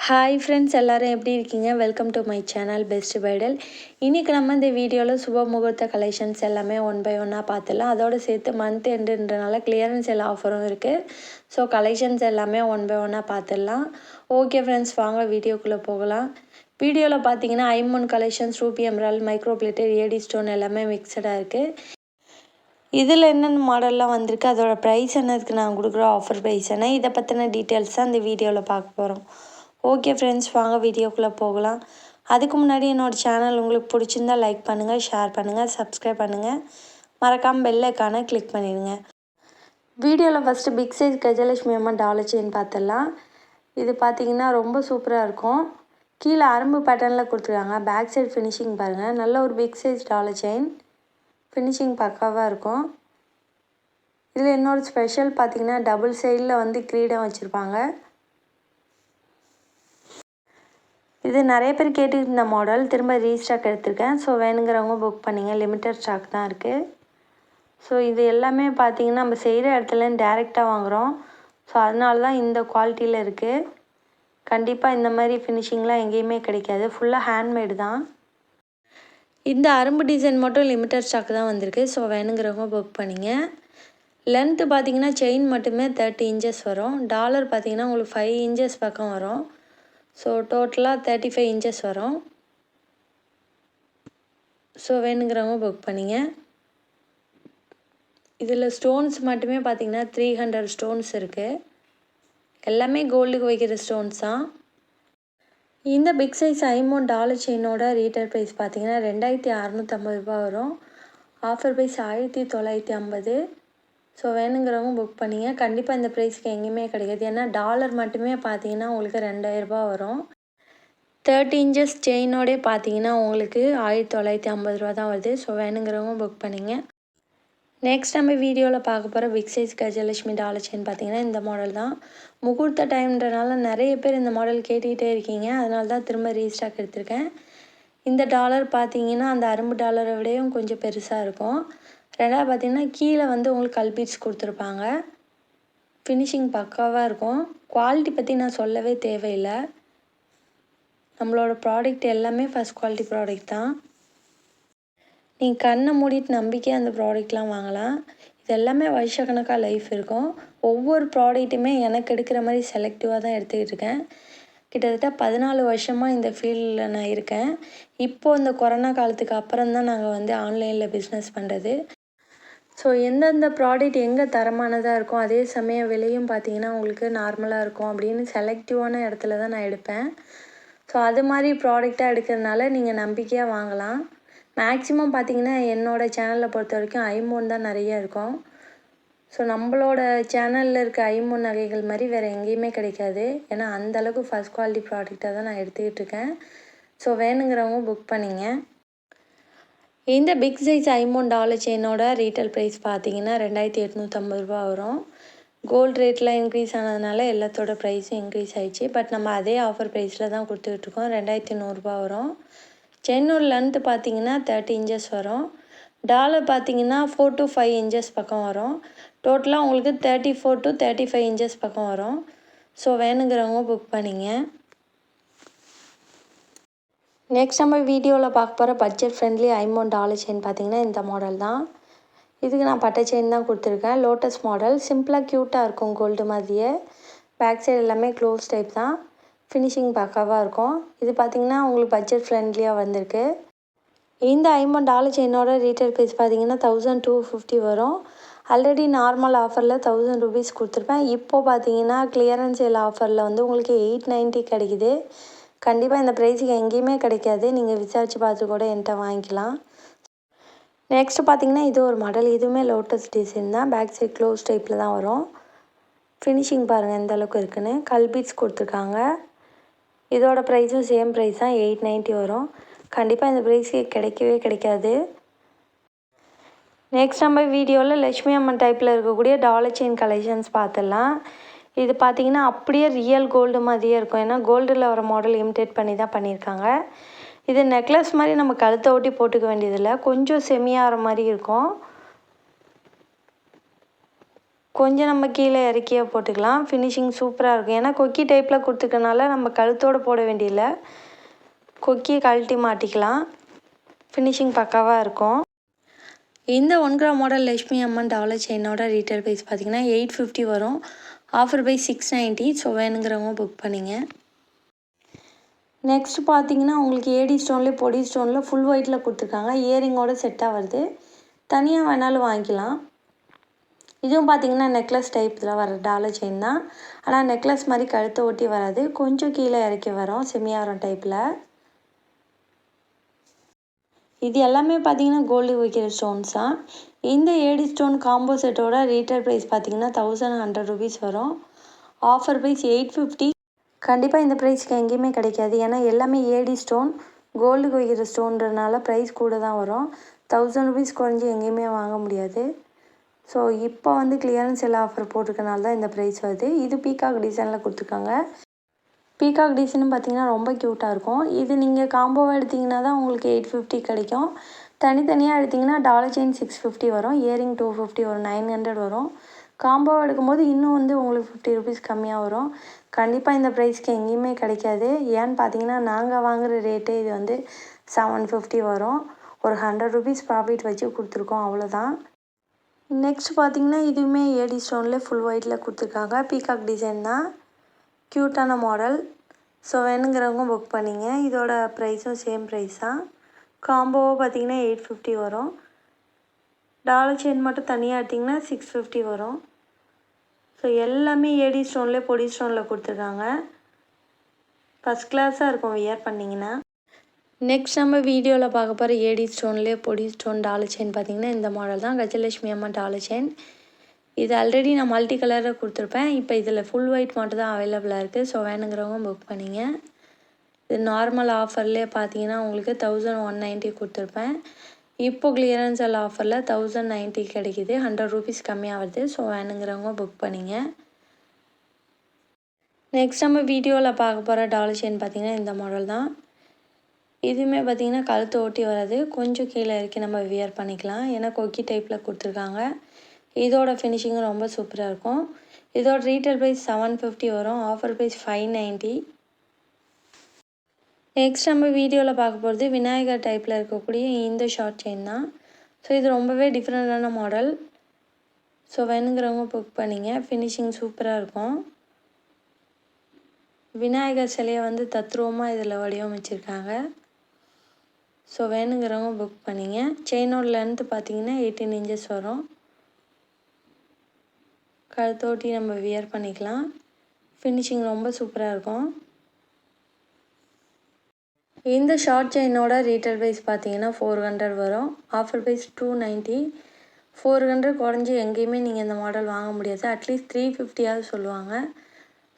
Hi friends, எல்லோரும் எப்படி இருக்கீங்க? Welcome to my channel best பைடல். இன்றைக்கி நம்ம இந்த வீடியோவில் சுப முகூர்த்த கலெக்ஷன்ஸ் எல்லாமே ஒன் பை ஒன்னாக பார்த்துடலாம். அதோடு சேர்த்து மந்த் எண்டுன்றனால கிளியரன்ஸ் எல்லாம் ஆஃபரும் இருக்குது. ஸோ கலெக்ஷன்ஸ் எல்லாமே ஒன் பை ஒன்னாக பார்த்துடலாம். ஓகே ஃப்ரெண்ட்ஸ், வாங்க வீடியோக்குள்ளே போகலாம். வீடியோவில் பார்த்தீங்கன்னா ஐமோன் collections, ruby emerald, micro plated, AD stone எல்லாமே மிக்சடாக இருக்குது. இதில் என்னென்ன மாடல்லாம் வந்திருக்கு, அதோட ப்ரைஸ் என்னதுக்கு நான் கொடுக்குற ஆஃபர் ப்ரைஸ் என்ன, இதை பற்றின டீட்டெயில்ஸ் தான் இந்த வீடியோவில் பார்க்க போகிறோம். ஓகே ஃப்ரெண்ட்ஸ், வாங்க வீடியோக்குள்ளே போகலாம். அதுக்கு முன்னாடி என்னோடய சேனல் உங்களுக்கு பிடிச்சிருந்தா லைக் பண்ணுங்கள், ஷேர் பண்ணுங்கள், சப்ஸ்கிரைப் பண்ணுங்கள், மறக்காமல் பெல் ஐக்கானை கிளிக் பண்ணிடுங்க. வீடியோவில் ஃபஸ்ட்டு பிக் சைஸ் கஜலட்சுமி அம்மா டாலர் செயின் பார்த்துடலாம். இது பார்த்திங்கன்னா ரொம்ப சூப்பராக இருக்கும். கீழே அரும்பு பேட்டர்னில் கொடுத்துருக்காங்க. பேக் சைடு ஃபினிஷிங் பாருங்கள். நல்ல ஒரு big size dollar chain, finishing பக்காவாக இருக்கும். இதில் இன்னொரு ஸ்பெஷல் பார்த்திங்கன்னா டபுள் சைடில் வந்து கிரீடம் வச்சுருப்பாங்க. இது நிறைய பேர் கேட்டுக்கிட்டு இருந்த மாடல், திரும்ப ரீஸ்டாக் எடுத்திருக்கேன். ஸோ வேணுங்கிறவங்க புக் பண்ணிங்க. லிமிட்டட் ஸ்டாக் தான் இருக்குது. ஸோ இது எல்லாமே பார்த்திங்கன்னா நம்ம செய்கிற இடத்துல டேரெக்டாக வாங்குகிறோம். ஸோ அதனால தான் இந்த குவாலிட்டியில் இருக்குது. கண்டிப்பாக இந்த மாதிரி ஃபினிஷிங்லாம் எங்கேயுமே கிடைக்காது. ஃபுல்லாக ஹேண்ட்மேடு தான். இந்த அரும்பு டிசைன் மட்டும் லிமிட்டட் ஸ்டாக் தான் வந்திருக்கு. ஸோ வேணுங்கிறவங்க புக் பண்ணிங்க. லென்த்து பார்த்திங்கன்னா செயின் மட்டுமே 30 இன்ச்சஸ் வரும். டாலர் பார்த்திங்கன்னா உங்களுக்கு 5 இன்ச்சஸ் பக்கம் வரும். ஸோ டோட்டலாக 35 இன்ச்சஸ் வரும். ஸோ வேணுங்கிறவங்க புக் பண்ணிங்க. இதில் ஸ்டோன்ஸ் மட்டுமே பார்த்திங்கன்னா 300 ஸ்டோன்ஸ் இருக்குது. எல்லாமே கோல்டுக்கு வைக்கிற ஸ்டோன்ஸ் தான். இந்த பிக் சைஸ் ஐமோன் டாலர் செயினோட ரீட்டைல் ப்ரைஸ் பார்த்திங்கன்னா 2650 ரூபா வரும். Offer price 1950. ஸோ வேணுங்கிறவங்க புக் பண்ணிங்க. கண்டிப்பாக இந்த ப்ரைஸ்க்கு எங்கேயுமே கிடைக்காது. ஏன்னா டாலர் மட்டுமே பார்த்தீங்கன்னா உங்களுக்கு 2000 ரூபா வரும். 30 இன்ச்சஸ் செயினோடே பார்த்தீங்கன்னா உங்களுக்கு 1950 ரூபா தான் வருது. ஸோ வேணுங்கிறவங்க புக் பண்ணிங்க. நெக்ஸ்ட் நம்ம வீடியோவில் பார்க்க போகிற big size Gajalakshmi dollar chain பார்த்தீங்கன்னா இந்த மாடல் தான். முகூர்த்த டைம்ன்றனால நிறைய பேர் இந்த மாடல் கேட்டுக்கிட்டே இருக்கீங்க. அதனால தான் திரும்ப ரீஸ்டாக் எடுத்திருக்கேன். இந்த டாலர் பார்த்தீங்கன்னா அந்த அரும்பு டாலரை விடையும் கொஞ்சம் பெருசாக இருக்கும். ரெண்டாவது பார்த்திங்கன்னா கீழே வந்து உங்களுக்கு கல்பீட்ஸ் கொடுத்துருப்பாங்க. ஃபினிஷிங் பக்காவாக இருக்கும். குவாலிட்டி பற்றி நான் சொல்லவே தேவையில்லை. நம்மளோட ப்ராடக்ட் எல்லாமே ஃபஸ்ட் குவாலிட்டி ப்ராடக்ட் தான். நீங்கள் கண்ணை மூடிட்டு நம்பிக்கையாக அந்த ப்ராடக்ட்லாம் வாங்கலாம். இது எல்லாமே வருஷக்கணக்காக லைஃப் இருக்கும். ஒவ்வொரு ப்ராடக்ட்டுமே எனக்கு எடுக்கிற மாதிரி செலக்டிவாக தான் எடுத்துக்கிட்டு இருக்கேன். கிட்டத்தட்ட 14 வருஷமாக இந்த ஃபீல்டில் நான் இருக்கேன். இப்போது இந்த கொரோனா காலத்துக்கு அப்புறம் தான் நாங்கள் வந்து ஆன்லைனில் பிஸ்னஸ் பண்ணுறது. ஸோ எந்தெந்த ப்ராடக்ட் எங்கே தரமானதாக இருக்கும், அதே சமயம் விலையும் பார்த்திங்கன்னா உங்களுக்கு நார்மலாக இருக்கும் அப்படின்னு செலக்டிவான இடத்துல தான் நான் எடுப்பேன். ஸோ அது மாதிரி ப்ராடக்டாக எடுக்கிறதுனால நீங்கள் நம்பிக்கையாக வாங்கலாம். மேக்ஸிமம் பார்த்திங்கன்னா என்னோடய சேனலில் பொறுத்த வரைக்கும் ஐமோன் தான் நிறைய இருக்கும். ஸோ நம்மளோட சேனலில் இருக்க ஐமோன் நகைகள் மாதிரி வேறு எங்கேயுமே கிடைக்காது. ஏன்னா அந்தளவுக்கு ஃபஸ்ட் குவாலிட்டி ப்ராடக்டாக தான் நான் எடுத்துக்கிட்டு இருக்கேன். ஸோ வேணுங்கிறவங்க புக் பண்ணிங்க. இந்த பிக் சைஸ் ஐமோன் டாலர் செயினோட ரீட்டைல் ப்ரைஸ் பார்த்தீங்கன்னா 2850 ரூபா வரும். கோல்டு ரேட்டில் இன்க்ரீஸ் ஆனதுனால எல்லாத்தோட ப்ரைஸும் இன்க்ரீஸ் ஆகிடுச்சு. பட் நம்ம அதே ஆஃபர் ப்ரைஸில் தான் கொடுத்துட்ருக்கோம். 2100 ரூபா வரும். செயினோட லென்த்து பார்த்தீங்கன்னா 30 இன்ச்சஸ் வரும். டாலர் பார்த்தீங்கன்னா 4 to 5 இன்ச்சஸ் பக்கம் வரும். டோட்டலாக உங்களுக்கு 34 to 35 இன்ச்சஸ் பக்கம் வரும். ஸோ வேணுங்கிறவங்க புக் பண்ணிங்க. நெக்ஸ்ட் நம்ம வீடியோவில் பார்க்க போகிற பட்ஜெட் ஃப்ரெண்ட்லி ஐமோன் டாலர் செயின் பார்த்திங்கன்னா இந்த மாடல் தான். இதுக்கு நான் பட்டை செயின் தான் கொடுத்துருக்கேன். லோட்டஸ் மாடல், சிம்பிளாக க்யூட்டாக இருக்கும் கோல்டு மாதிரியே. பேக் சைடு எல்லாமே க்ளோஸ் டைப் தான். ஃபினிஷிங் பக்காவாக இருக்கும். இது பார்த்திங்கன்னா உங்களுக்கு பட்ஜெட் ஃப்ரெண்ட்லியாக வந்திருக்கு. இந்த ஐமோன் டாலர் செயினோட ரீட்டைல் ப்ரைஸ் பார்த்திங்கன்னா 1250 வரும். ஆல்ரெடி நார்மல் ஆஃபரில் 1000 ருபீஸ் கொடுத்துருப்பேன். இப்போது பார்த்திங்கன்னா கிளியரன்ஸ் சேல் ஆஃபரில் வந்து உங்களுக்கு 890 கிடைக்குது. கண்டிப்பாக இந்த ப்ரைஸுக்கு எங்கேயுமே கிடைக்காது. நீங்கள் விசாரித்து பார்த்து கூட என்கிட்ட வாங்கிக்கலாம். நெக்ஸ்ட்டு பார்த்திங்கன்னா இது ஒரு மாடல். இதுவுமே லோட்டஸ் டிசைன் தான். பேக் சைட் க்ளோஸ் டைப்பில் தான் வரும். ஃபினிஷிங் பாருங்கள் எந்த அளவுக்கு இருக்குன்னு. கல்பீட்ஸ் கொடுத்துருக்காங்க. இதோட ப்ரைஸும் சேம் ப்ரைஸ் தான், 890 வரும். கண்டிப்பாக இந்த ப்ரைஸுக்கு கிடைக்கவே கிடைக்காது. நெக்ஸ்ட் நம்ம வீடியோவில் லட்சுமி அம்மன் டைப்பில் இருக்கக்கூடிய டாலர் செயின் கலெக்ஷன்ஸ் பார்த்துடலாம். இது பார்த்திங்கன்னா அப்படியே ரியல் கோல்டு மாதிரியே இருக்கும். ஏன்னா கோல்டில் வர மாடல் இமிட்டேட் பண்ணி தான் பண்ணியிருக்காங்க. இது நெக்லஸ் மாதிரி நம்ம கழுத்தை ஒட்டி போட்டுக்க வேண்டியதில்லை. கொஞ்சம் செமியாகிற மாதிரி இருக்கும். கொஞ்சம் நம்ம கீழே இறக்கியே போட்டுக்கலாம். ஃபினிஷிங் சூப்பராக இருக்கும். ஏன்னா கொக்கி டைப்பில் கொடுத்துருக்கனால நம்ம கழுத்தோடு போட வேண்டியதில்லை, கொக்கியை கழட்டி மாட்டிக்கலாம். ஃபினிஷிங் பக்காவாக இருக்கும். இந்த 1 gram model Lakshmi Amman dollar செயினோட ரீட்டைல் ப்ரைஸ் பார்த்திங்கன்னா 850 வரும். Offer price 690. ஸோ வேணுங்கிறவங்க புக் பண்ணிங்க. நெக்ஸ்ட் பார்த்திங்கன்னா உங்களுக்கு ஏடி ஸ்டோன்லேயே பொடி ஸ்டோனில் ஃபுல் ஒயிட்டில் கொடுத்துருக்காங்க. இயரிங்கோட செட்டாக வருது. தனியாக வேணாலும் வாங்கிக்கலாம். இதுவும் பார்த்திங்கன்னா நெக்லஸ் டைப்பில் வர டாலர் செயின் தான். ஆனால் நெக்லஸ் மாதிரி கழுத்தை ஒட்டி வராது, கொஞ்சம் கீழே இறக்கி வரும், செமியாரம் டைப்பில். இது எல்லாமே பார்த்திங்கன்னா கோல்டு வைக்கிற ஸ்டோன்ஸ் தான். இந்த ஏடி ஸ்டோன் காம்போ செட்டோட ரீட்டைல் ப்ரைஸ் பார்த்திங்கன்னா 1100 rupees வரும். Offer price 850. கண்டிப்பாக இந்த ப்ரைஸ்க்கு எங்கேயுமே கிடைக்காது. ஏன்னா எல்லாமே ஏடி ஸ்டோன், கோல்டுக்கு வைக்கிற ஸ்டோன்றதுனால ப்ரைஸ் கூட தான் வரும். 1000 rupees குறைஞ்சி எங்கேயுமே வாங்க முடியாது. ஸோ இப்போ வந்து கிளியரன்ஸ் சேல் ஆஃபர் போட்டிருக்கனால தான் இந்த ப்ரைஸ் வருது. இது பீகாக் டிசைனில் கொடுத்துருக்காங்க. பீகாக் டிசைனும் பார்த்திங்கன்னா ரொம்ப க்யூட்டாக இருக்கும். இது நீங்கள் காம்போவாக எடுத்திங்கன்னா தான் உங்களுக்கு 850 கிடைக்கும். தனித்தனியாக எடுத்திங்கன்னா டாலர் செயின் 650 வரும், இயரிங் 250 வரும், 900 வரும். காம்போவாக எடுக்கும்போது இன்னும் வந்து உங்களுக்கு 50 rupees கம்மியாக வரும். கண்டிப்பாக இந்த ப்ரைஸ்க்கு எங்கேயுமே கிடைக்காது. ஏன்னு பார்த்தீங்கன்னா நாங்கள் வாங்குகிற ரேட்டு இது வந்து 750 வரும். ஒரு 100 rupees ப்ராஃபிட் வச்சு கொடுத்துருக்கோம், அவ்வளோதான். நெக்ஸ்ட் பார்த்திங்கன்னா இதுவுமே ஏடி ஸ்டோனில் ஃபுல் ஒயிட்டில் கொடுத்துருக்காங்க. பீகாக் டிசைன் தான், க்யூட்டான மாடல். ஸோ வேணுங்கிறவங்க புக் பண்ணிங்க. இதோட ப்ரைஸும் சேம் ப்ரைஸ் தான். காம்போவாக பார்த்திங்கன்னா 850 வரும். டாலர் செயின் மட்டும் தனியாக எடுத்திங்கன்னா 650 வரும். ஸோ எல்லாமே ஏடி ஸ்டோன்லேயே பொடி ஸ்டோனில் கொடுத்துருக்காங்க. ஃபஸ்ட் கிளாஸாக இருக்கும் வியர் பண்ணிங்கன்னா. நெக்ஸ்ட் நம்ம வீடியோவில் பார்க்க போகிற ஏடி ஸ்டோன்லேயே பொடி ஸ்டோன் டாலர் செயின் பார்த்திங்கன்னா இந்த மாடல் தான், கஜலட்சுமி அம்மா டாலர் செயின். இது ஆல்ரெடி நான் மல்டி கலரில் கொடுத்துருப்பேன். இப்போ இதில் ஃபுல் ஒயிட் மட்டும் தான் அவைலபிளாக இருக்குது. ஸோ வேணுங்கிறவங்க புக் பண்ணிங்க. இது நார்மல் ஆஃபர்லேயே பார்த்தீங்கன்னா உங்களுக்கு 1190 கொடுத்துருப்பேன். இப்போ கிளியரன்ஸ் சேல் ஆஃபரில் 1090 கிடைக்கிது, 100 rupees கம்மியாக வருது. ஸோ வேணுங்கிறவங்க புக் பண்ணிங்க. நெக்ஸ்ட் நம்ம வீடியோவில் பார்க்க போகிற டாலர் செயின் பார்த்திங்கன்னா இந்த மாடல் தான். இதுவுமே பார்த்திங்கன்னா கழுத்து ஓட்டி வராது, கொஞ்சம் கீழே இறக்கி நம்ம வியர் பண்ணிக்கலாம். ஏன்னா கொக்கி டைப்பில் கொடுத்துருக்காங்க. இதோட ஃபினிஷிங்கும் ரொம்ப சூப்பராக இருக்கும். இதோட ரீட்டைல் ப்ரைஸ் 750 வரும். Offer price 590. நெக்ஸ்ட் நம்ம வீடியோவில் பார்க்க போகிறது விநாயகர் டைப்பில் இருக்கக்கூடிய இந்த ஷார்ட் செயின் தான். ஸோ இது ரொம்பவே டிஃப்ரெண்ட்டான மாடல். ஸோ வேணுங்கிறவங்க புக் பண்ணிங்க. ஃபினிஷிங் சூப்பராக இருக்கும். விநாயகர் சிலையை வந்து தத்ரூபமாக இதில் வடிவமைச்சிருக்காங்க. ஸோ வேணுங்கிறவங்க புக் பண்ணிங்க. செயினோட லென்த்து பார்த்திங்கன்னா 18 inches வரும். கழுத்தோட்டி நம்ம வியர் பண்ணிக்கலாம். ஃபினிஷிங் ரொம்ப சூப்பராக இருக்கும். இந்த ஷார்ட் செயினோட ரீட்டைல் ப்ரைஸ் பார்த்தீங்கன்னா 400 வரும். Offer price 290. 400 குறைஞ்சி எங்கேயுமே நீங்கள் இந்த மாடல் வாங்க முடியாது. அட்லீஸ்ட் 350 சொல்லுவாங்க.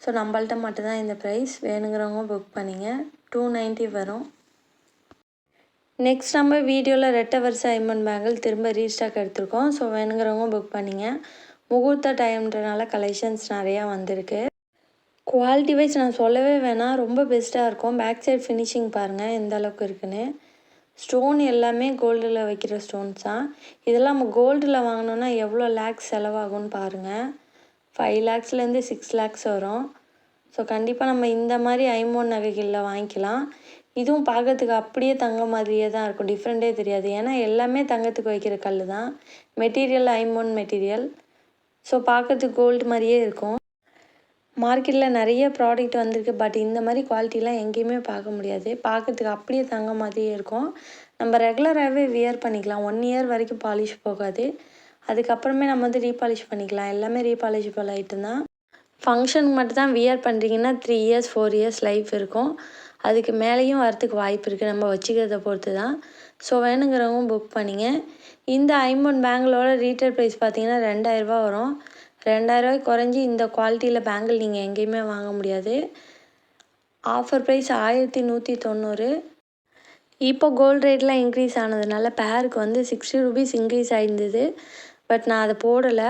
ஸோ நம்மள்ட்ட மட்டும்தான் இந்த ப்ரைஸ். வேணுங்கிறவங்க புக் பண்ணிங்க. 290 வரும். நெக்ஸ்ட் நம்ம வீடியோவில் ரெட்டை வரிசை ஐமண்ட் பேங்கிள் திரும்ப ரீஸ்டாக் எடுத்திருக்கோம். ஸோ வேணுங்கிறவங்க புக் பண்ணிங்க. முகூர்த்த டைம்ன்றனால கலெக்ஷன்ஸ் நிறையா வந்திருக்கு. குவாலிட்டி வைஸ் நான் சொல்லவே வேணாம், ரொம்ப பெஸ்ட்டாக இருக்கும். பேக் சைட் ஃபினிஷிங் பாருங்கள் எந்த அளவுக்கு இருக்குன்னு. ஸ்டோன் எல்லாமே கோல்டில் வைக்கிற ஸ்டோன்ஸ் தான். இதெல்லாம் நம்ம கோல்டில் வாங்கினோன்னா எவ்வளோ லேக்ஸ் செலவாகும்னு பாருங்கள். 5 lakhsலேருந்து 6 lakhs வரும். ஸோ கண்டிப்பாக நம்ம இந்த மாதிரி ஐம்பொன் நகைகளில் வாங்கிக்கலாம். இதுவும் பார்க்கறதுக்கு அப்படியே தங்க மாதிரியே தான் இருக்கும், டிஃப்ரெண்ட்டே தெரியாது. ஏன்னா எல்லாமே தங்கத்துக்கு வைக்கிற கல் தான். மெட்டீரியல் ஐம்பொன் மெட்டீரியல். ஸோ பார்க்கறதுக்கு கோல்டு மாதிரியே இருக்கும். மார்க்கெட்டில் நிறைய ப்ராடக்ட் வந்திருக்கு. பட் இந்த மாதிரி குவாலிட்டிலாம் எங்கேயுமே பார்க்க முடியாது. பார்க்கறதுக்கு அப்படியே தங்க மாதிரியே இருக்கும். நம்ம ரெகுலராகவே வியர் பண்ணிக்கலாம். 1 year வரைக்கும் பாலிஷ் போகாது. அதுக்கப்புறமே நம்ம வந்து ரீபாலிஷ் பண்ணிக்கலாம். எல்லாமே ரீபாலிஷபிள் ஐட்டம் தான். ஃபங்க்ஷனுக்கு மட்டும் தான் வியர் பண்ணுறீங்கன்னா 3 years 4 years லைஃப் இருக்கும். அதுக்கு மேலேயும் வரத்துக்கு வாய்ப்பு இருக்குது, நம்ம வச்சுக்கிறத பொறுத்து தான். ஸோ வேணுங்கிறவங்க புக் பண்ணிங்க. இந்த ஐம்பொன் பேங்கிளோட ரீட்டைல் ப்ரைஸ் பார்த்தீங்கன்னா 2000 ரூபா வரும். 2000 குறைஞ்சி இந்த குவாலிட்டியில் பேங்கிள் நீங்கள் எங்கேயுமே வாங்க முடியாது. Offer price 1190. இப்போ கோல்டு ரேட்லாம் இன்க்ரீஸ் ஆனதுனால பேருக்கு வந்து 60 rupees இன்க்ரீஸ் ஆகிருந்தது. பட் நான் அதை போடலை,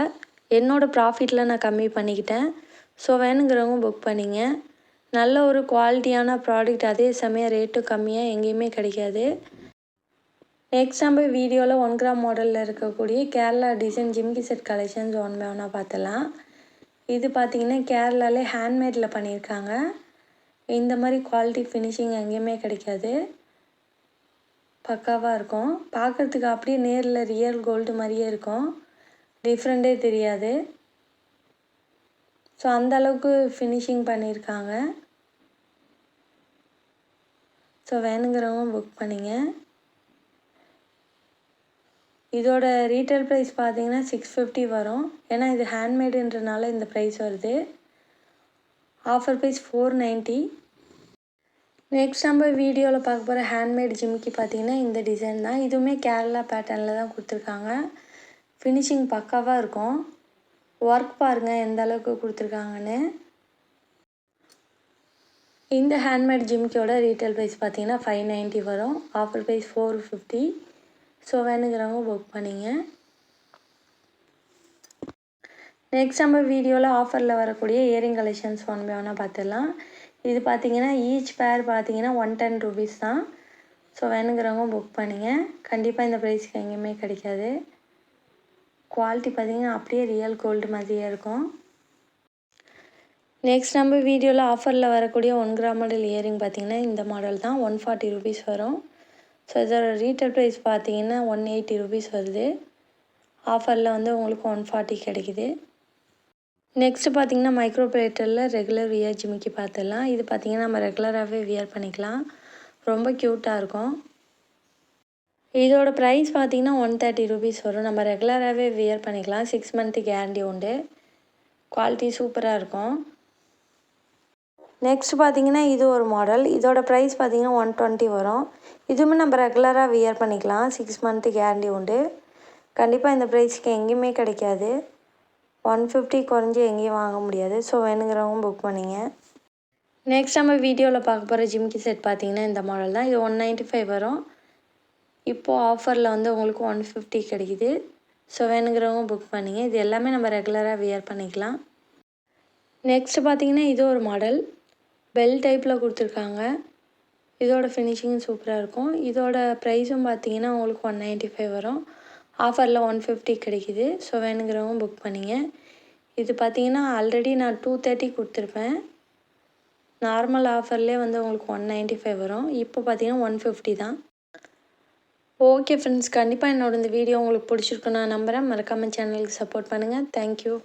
என்னோடய ப்ராஃபிட்டில் நான் கம்மி பண்ணிக்கிட்டேன். ஸோ வேணுங்கிறவங்க புக் பண்ணிங்க. நல்ல ஒரு குவாலிட்டியான ப்ராடக்ட், அதே சமயம் ரேட்டும் கம்மியாக எங்கேயுமே கிடைக்காது. நெக்ஸ்ட் நம்ம வீடியோவில் 1 கிராம் மாடலில் இருக்கக்கூடிய கேரளா டிசைன் ஜிமிக்கி செட் கலெக்ஷன்ஸ் ஒன் பை ஒன்னாக பார்த்துலாம். இது பார்த்திங்கன்னா கேரளாலே ஹேண்ட்மேடில் பண்ணியிருக்காங்க. இந்த மாதிரி குவாலிட்டி ஃபினிஷிங் எங்கேயுமே கிடைக்காது. பக்காவாக இருக்கும். பார்க்குறதுக்கு அப்படியே நேரில் ரியல் கோல்டு மாதிரியே இருக்கும். டிஃப்ரெண்ட்டே தெரியாது. ஸோ அந்தளவுக்கு ஃபினிஷிங் பண்ணியிருக்காங்க. ஸோ வேணுங்கிறவங்க புக் பண்ணிங்க. இதோட ரீட்டைல் ப்ரைஸ் பார்த்தீங்கன்னா 650 வரும். ஏன்னா இது ஹேண்ட்மேடுன்றனால இந்த ப்ரைஸ் வருது. Offer price 490. நெக்ஸ்ட் நம்ம வீடியோவில் பார்க்க போகிற ஹேண்ட்மேட் ஜிமிக்கி பார்த்தீங்கன்னா இந்த டிசைன் தான். இதுவுமே கேரளா பேட்டர்னில் தான் கொடுத்துருக்காங்க. ஃபினிஷிங் பக்காவாக இருக்கும். ஒர்க் பாருங்கள் எந்த அளவுக்கு கொடுத்துருக்காங்கன்னு. இந்த ஹேண்ட்மேட் ஜிமிக்கியோட ரீட்டைல் ப்ரைஸ் பார்த்தீங்கன்னா 590 வரும். Offer price 450. ஸோ வேணுங்கிறவங்க புக் பண்ணிங்க. நெக்ஸ்ட் நம்ம வீடியோவில் ஆஃபரில் வரக்கூடிய இயரிங் கலெக்ஷன்ஸ் ஒன் பை ஒன்னாக பார்த்துடலாம். இது பார்த்தீங்கன்னா ஈச் பேர் பார்த்தீங்கன்னா 110 ரூபீஸ் தான். ஸோ வேணுங்கிறவங்க புக் பண்ணிங்க. கண்டிப்பாக இந்த ப்ரைஸ்க்கு எங்கேயுமே கிடைக்காது. குவாலிட்டி பார்த்தீங்கன்னா அப்படியே ரியல் கோல்டு மாதிரியே இருக்கும். நெக்ஸ்ட் நம்ம வீடியோவில் ஆஃபரில் வரக்கூடிய 1 கிராம் மாடல் இயரிங் பார்த்திங்கன்னா இந்த மாடல் தான். 140 ரூபீஸ் வரும். ஸோ இதோட ரீட்டைல் ப்ரைஸ் பார்த்திங்கன்னா 180 ரூபீஸ் வருது. ஆஃபரில் வந்து உங்களுக்கு 140 கிடைக்குது. நெக்ஸ்ட்டு பார்த்திங்கன்னா மைக்ரோ பிளேட்டரில் ரெகுலர் வியர் ஜிமிக்கி பார்த்துடலாம். இது பார்த்திங்கன்னா நம்ம ரெகுலராகவே வியர் பண்ணிக்கலாம். ரொம்ப க்யூட்டாக இருக்கும். இதோட ப்ரைஸ் பார்த்திங்கன்னா 130 ரூபீஸ் வரும். நம்ம ரெகுலராகவே வியர் பண்ணிக்கலாம். 6 மந்த்து கேரண்டி உண்டு. குவாலிட்டி சூப்பராக இருக்கும். நெக்ஸ்ட் பார்த்திங்கன்னா இது ஒரு மாடல். இதோட ப்ரைஸ் பார்த்திங்கன்னா 120 வரும். இதுவுமே நம்ம ரெகுலராக வியர் பண்ணிக்கலாம். 6 மந்த்து கேரண்டி உண்டு. கண்டிப்பாக இந்த ப்ரைஸ்க்கு எங்கேயுமே கிடைக்காது. 150 குறைஞ்சி எங்கேயும் வாங்க முடியாது. ஸோ வேணுங்கிறவங்க புக் பண்ணிங்க. நெக்ஸ்ட் நம்ம வீடியோவில் பார்க்க போகிற ஜிமிக்கி செட் பார்த்திங்கன்னா இந்த மாடல் தான். இது 195 வரும். இப்போது ஆஃபரில் வந்து உங்களுக்கு 150 கிடைக்குது. ஸோ வேணுங்கிறவங்க புக் பண்ணிங்க. இது எல்லாமே நம்ம ரெகுலராக வியர் பண்ணிக்கலாம். நெக்ஸ்ட் பார்த்திங்கன்னா இது ஒரு மாடல். பெல் டைப்பில் கொடுத்துருக்காங்க. இதோட ஃபினிஷிங் சூப்பராக இருக்கும். இதோட ப்ரைஸும் பார்த்தீங்கன்னா உங்களுக்கு 195 வரும். ஆஃபரில் 150 கிடைக்குது. ஸோ வேணுங்கிறவங்க புக் பண்ணிங்க. இது பார்த்தீங்கன்னா ஆல்ரெடி நான் 230 கொடுத்துருப்பேன். நார்மல் ஆஃபர்லேயே வந்து உங்களுக்கு 195 வரும். இப்போ பார்த்தீங்கன்னா 150 தான். ஓகே ஃப்ரெண்ட்ஸ், கண்டிப்பாக என்னோட இந்த வீடியோ உங்களுக்கு பிடிச்சிருக்குன்னு நான் நம்புகிறேன். மறக்காமல் சேனலுக்கு சப்போர்ட் பண்ணுங்கள். தேங்க்யூ.